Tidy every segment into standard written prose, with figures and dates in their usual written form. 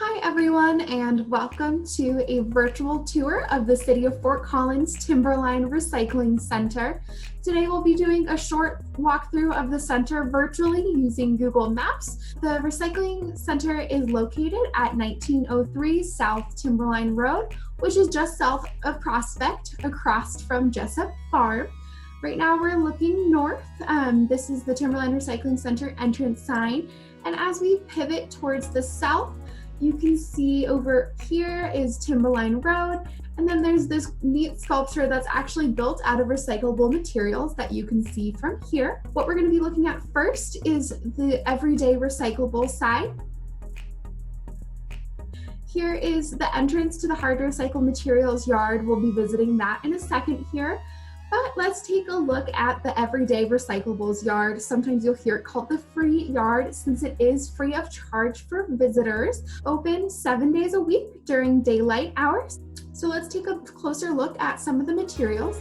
Hi everyone, and welcome to a virtual tour of the City of Fort Collins Timberline Recycling Center. Today we'll be doing a short walkthrough of the center virtually using Google Maps. The recycling center is located at 1903 South Timberline Road, which is just south of Prospect, across from Jessup Farm. Right now we're looking north. This is the Timberline Recycling Center entrance sign, and as we pivot towards the south, you can see over here is Timberline Road, and then there's this neat sculpture that's actually built out of recyclable materials that you can see from here. What we're going to be looking at first is the everyday recyclable side. Here is the entrance to the hard recycled materials yard. We'll be visiting that in a second here. But let's take a look at the everyday recyclables yard. Sometimes you'll hear it called the free yard since it is free of charge for visitors. Open 7 days a week during daylight hours. So let's take a closer look at some of the materials.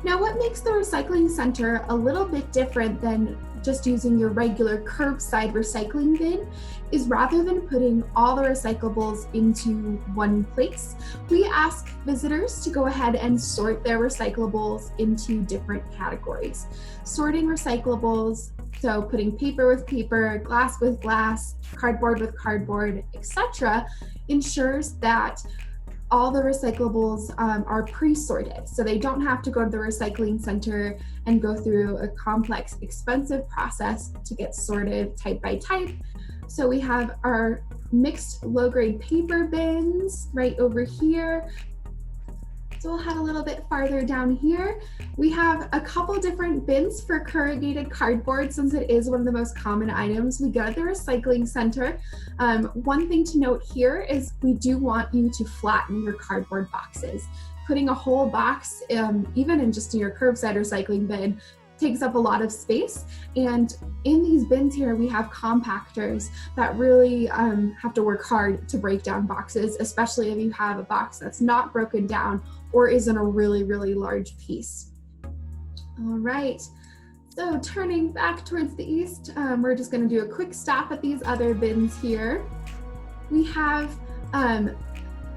Now, what makes the recycling center a little bit different than just using your regular curbside recycling bin is rather than putting all the recyclables into one place, we ask visitors to go ahead and sort their recyclables into different categories. Sorting recyclables, so putting paper with paper, glass with glass, cardboard with cardboard, etc., ensures that all the recyclables are pre-sorted, so they don't have to go to the recycling center and go through a complex, expensive process to get sorted type by type. So we have our mixed low-grade paper bins right over here. So we'll head a little bit farther down here. We have a couple different bins for corrugated cardboard since it is one of the most common items we get at the recycling center. One thing to note here is we do want you to flatten your cardboard boxes. Putting a whole box, even in just your curbside recycling bin, takes up a lot of space. And in these bins here, we have compactors that really have to work hard to break down boxes, especially if you have a box that's not broken down or is in a really, really large piece. All right, so turning back towards the east, we're just gonna do a quick stop at these other bins here. We have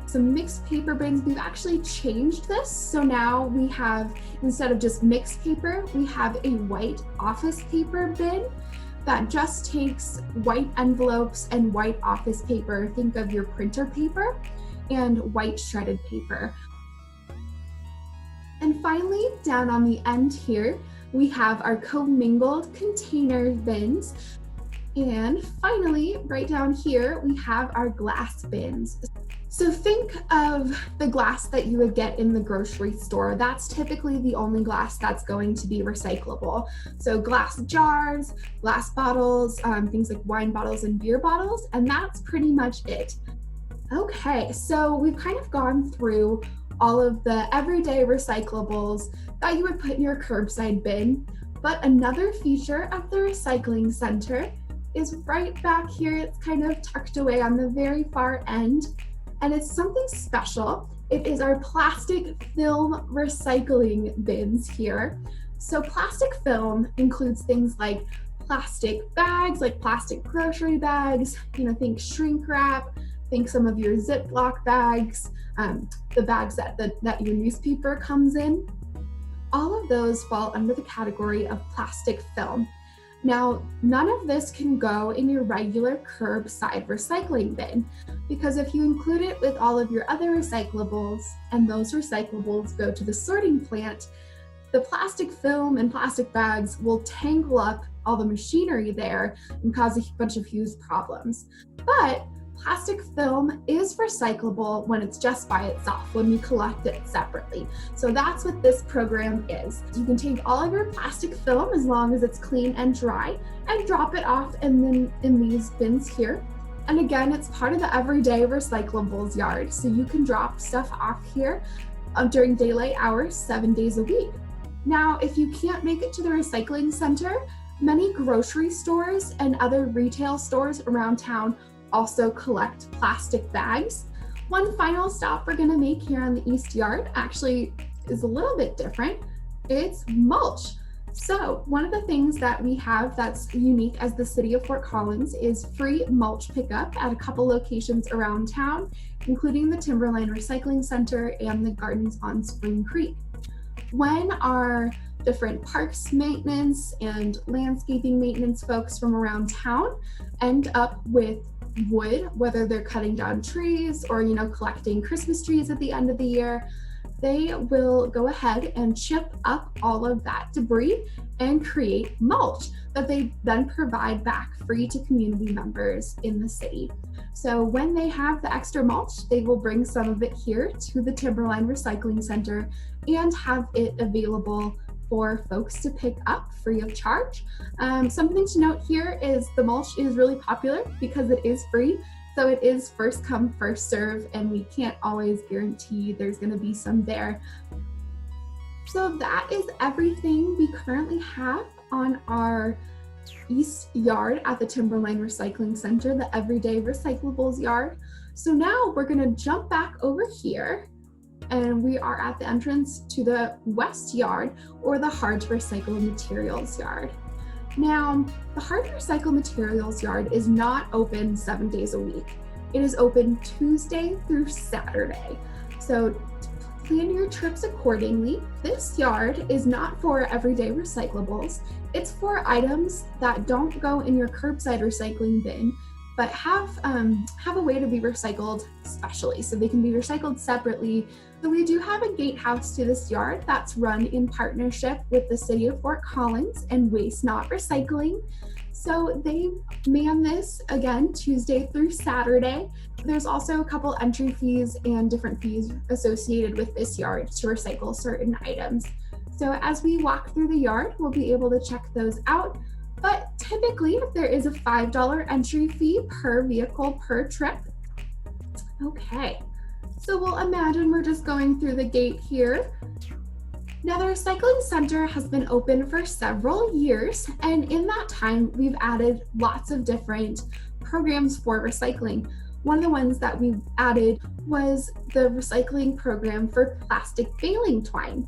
some mixed paper bins. We've actually changed this. So now we have, instead of just mixed paper, we have a white office paper bin that just takes white envelopes and white office paper. Think of your printer paper and white shredded paper. And finally, down on the end here, we have our commingled container bins. And finally, right down here, we have our glass bins. So think of the glass that you would get in the grocery store. That's typically the only glass that's going to be recyclable. So glass jars, glass bottles, things like wine bottles and beer bottles, and that's pretty much it. Okay, so we've kind of gone through all of the everyday recyclables that you would put in your curbside bin, but another feature of the recycling center is right back here. It's kind of tucked away on the very far end. And it's something special. It is our plastic film recycling bins here. So plastic film includes things like plastic bags, like plastic grocery bags, think shrink wrap, think some of your Ziploc bags, the bags that your newspaper comes in. All of those fall under the category of plastic film. Now, none of this can go in your regular curbside recycling bin, because if you include it with all of your other recyclables and those recyclables go to the sorting plant, the plastic film and plastic bags will tangle up all the machinery there and cause a bunch of huge problems. But plastic film is recyclable when it's just by itself, when we collect it separately. So that's what this program is. You can take all of your plastic film, as long as it's clean and dry, and drop it off in these bins here. And again, it's part of the everyday recyclables yard. So you can drop stuff off here during daylight hours, 7 days a week. Now, if you can't make it to the recycling center, many grocery stores and other retail stores around town also collect plastic bags. One final stop we're gonna make here on the East Yard actually is a little bit different. It's mulch. So one of the things that we have that's unique as the city of Fort Collins is free mulch pickup at a couple locations around town, including the Timberline Recycling Center and the Gardens on Spring Creek. When our different parks maintenance and landscaping maintenance folks from around town end up with wood, whether they're cutting down trees or, collecting Christmas trees at the end of the year, they will go ahead and chip up all of that debris and create mulch that they then provide back free to community members in the city. So when they have the extra mulch, they will bring some of it here to the Timberline Recycling Center and have it available for folks to pick up free of charge. Something to note here is the mulch is really popular because it is free. So it is first come, first serve, and we can't always guarantee there's gonna be some there. So that is everything we currently have on our east yard at the Timberline Recycling Center, the Everyday Recyclables yard. So now we're gonna jump back over here, and we are at the entrance to the west yard, or the hard to recycle materials yard. Now, the hard to recycle materials yard is not open 7 days a week. It is open Tuesday through Saturday. So plan your trips accordingly. This yard is not for everyday recyclables. It's for items that don't go in your curbside recycling bin, but have a way to be recycled specially, so they can be recycled separately. So we do have a gatehouse to this yard that's run in partnership with the city of Fort Collins and Waste Not Recycling. So they man this again Tuesday through Saturday. There's also a couple entry fees and different fees associated with this yard to recycle certain items. So as we walk through the yard, we'll be able to check those out. But typically there is a $5 entry fee per vehicle per trip. Okay, so we'll imagine we're just going through the gate here. Now the recycling center has been open for several years, and in that time we've added lots of different programs for recycling. One of the ones that we added was the recycling program for plastic baling twine.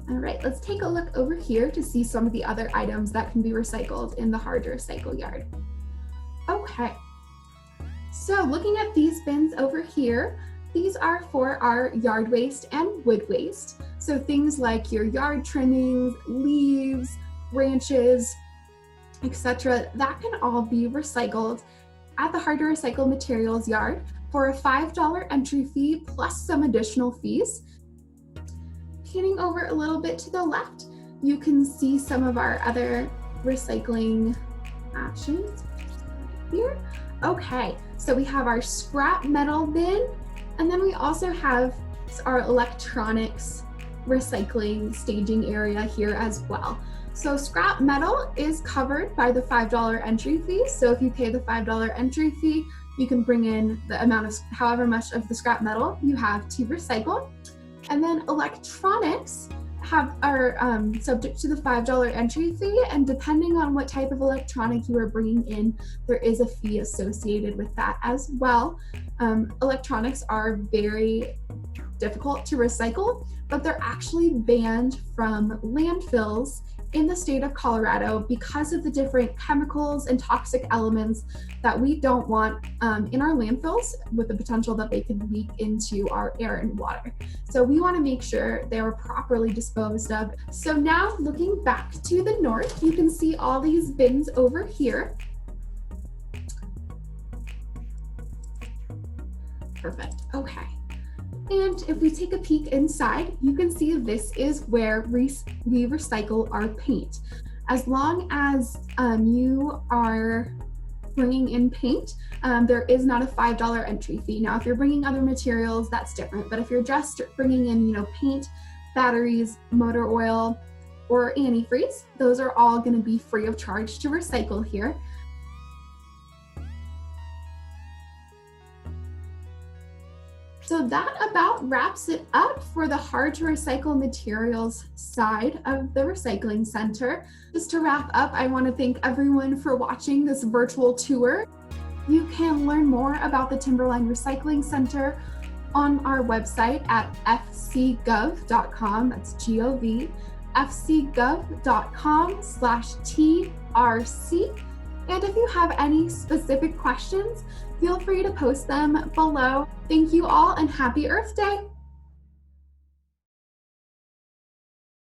All right, let's take a look over here to see some of the other items that can be recycled in the hard to recycle yard. Okay, so looking at these bins over here, these are for our yard waste and wood waste. So things like your yard trimmings, leaves, branches, etc., that can all be recycled at the hard to recycle materials yard for a $5 entry fee plus some additional fees. Panning over a little bit to the left, you can see some of our other recycling options here. Okay, so we have our scrap metal bin, and then we also have our electronics recycling staging area here as well. So scrap metal is covered by the $5 entry fee. So if you pay the $5 entry fee, you can bring in the amount of however much of the scrap metal you have to recycle. And then electronics are subject to the $5 entry fee, and depending on what type of electronic you are bringing in, there is a fee associated with that as well. Electronics are very difficult to recycle, but they're actually banned from landfills in the state of Colorado because of the different chemicals and toxic elements that we don't want in our landfills, with the potential that they could leak into our air and water. So we want to make sure they are properly disposed of. So now looking back to the north, you can see all these bins over here. Perfect. Okay. And if we take a peek inside, you can see this is where we recycle our paint. As long as you are bringing in paint, there is not a $5 entry fee. Now, if you're bringing other materials, that's different. But if you're just bringing in, paint, batteries, motor oil, or antifreeze, those are all going to be free of charge to recycle here. So that about wraps it up for the hard to recycle materials side of the recycling center. Just to wrap up, I want to thank everyone for watching this virtual tour. You can learn more about the Timberline Recycling Center on our website at fcgov.com, that's G-O-V, fcgov.com/TRC. And if you have any specific questions, feel free to post them below. Thank you all and happy Earth Day!